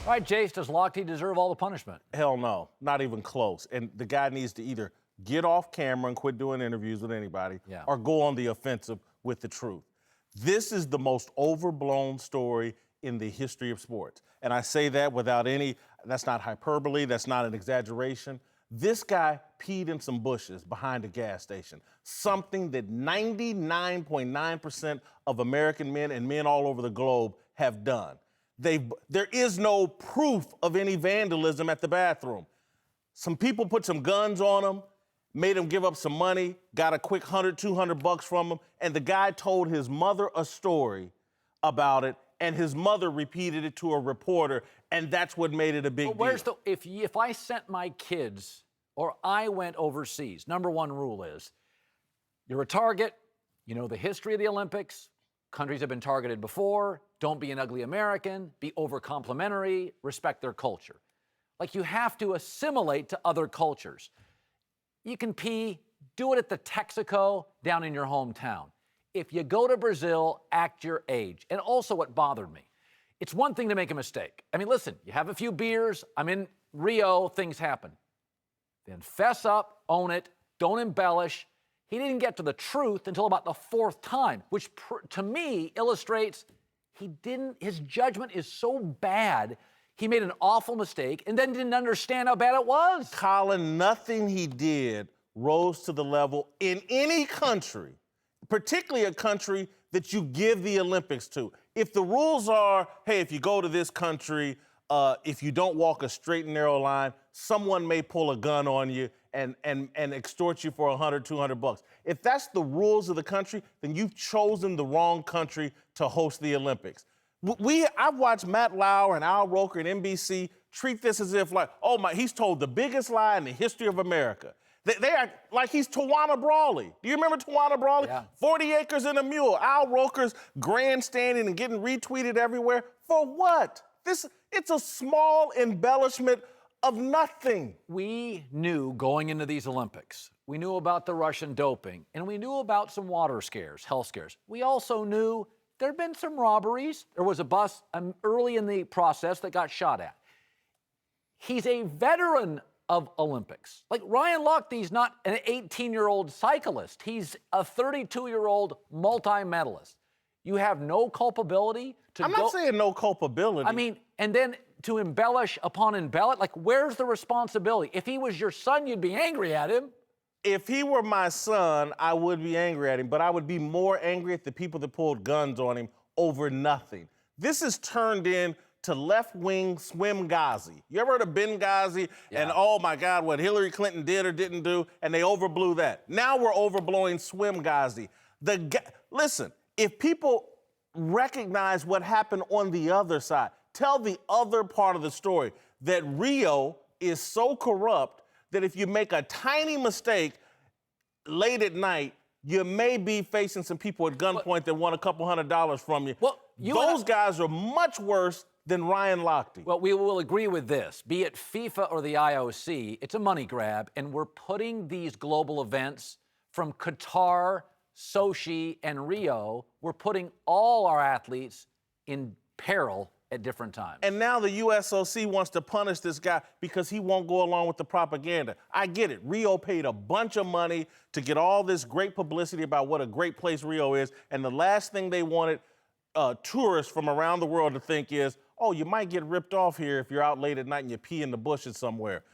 All right, Jace, does Lochte deserve all the punishment? Hell no, not even close. And the guy needs to either get off camera and quit doing interviews with anybody or go on the offensive with the truth. This is the most overblown story in the history of sports. And I say that without that's not hyperbole, that's not an exaggeration. This guy peed in some bushes behind a gas station, something that 99.9% of American men and men all over the globe have done. There is no proof of any vandalism at the bathroom. Some people put some guns on him, made him give up some money, got a quick $100, $200 from him, and the guy told his mother a story about it, and his mother repeated it to a reporter, and that's what made it a big deal. If I sent my kids or I went overseas, number one rule is you're a target, you know the history of the Olympics, countries have been targeted before, don't be an ugly American, be over-complimentary, respect their culture. Like, you have to assimilate to other cultures. You can pee, do it at the Texaco down in your hometown. If you go to Brazil, act your age. And also what bothered me, it's one thing to make a mistake. I mean, listen, you have a few beers, I'm in Rio, things happen. Then fess up, own it, don't embellish. He didn't get to the truth until about the fourth time, which to me illustrates his judgment is so bad, he made an awful mistake and then didn't understand how bad it was. Colin, nothing he did rose to the level in any country, particularly a country that you give the Olympics to. If the rules are, hey, if you go to this country, if you don't walk a straight and narrow line, someone may pull a gun on you and extort you for $100, $200. If that's the rules of the country, then you've chosen the wrong country to host the Olympics. I've watched Matt Lauer and Al Roker and NBC treat this as if he's told the biggest lie in the history of America. They act like he's Tawana Brawley. Do you remember Tawana Brawley? Yeah. 40 acres and a mule. Al Roker's grandstanding and getting retweeted everywhere. For what? It's a small embellishment of nothing. We knew going into these Olympics, we knew about the Russian doping, and we knew about some water scares, health scares. We also knew there had been some robberies. There was a bus early in the process that got shot at. He's a veteran of Olympics. Like, Ryan Lochte's not an 18-year-old cyclist. He's a 32-year-old multi-medalist. You have no culpability to I'm not saying no culpability. I mean, and then to embellish upon embellish, like, where's the responsibility? If he was your son, you'd be angry at him. If he were my son, I would be angry at him, but I would be more angry at the people that pulled guns on him over nothing. This is turned into left-wing swim-ghazi. You ever heard of Benghazi? Yeah. And, oh, my God, what Hillary Clinton did or didn't do, and they overblew that. Now we're overblowing swim-ghazi. Listen, if people recognize what happened on the other side, tell the other part of the story, that Rio is so corrupt that if you make a tiny mistake late at night, you may be facing some people at gunpoint that want a couple $100 from you. Well, those guys are much worse than Ryan Lochte. Well, we will agree with this. Be it FIFA or the IOC, it's a money grab, and we're putting these global events from Qatar, Sochi, and Rio, we're putting all our athletes in peril at different times. And now the USOC wants to punish this guy because he won't go along with the propaganda. I get it. Rio paid a bunch of money to get all this great publicity about what a great place Rio is, and the last thing they wanted tourists from around the world to think is, oh, you might get ripped off here if you're out late at night and you pee in the bushes somewhere.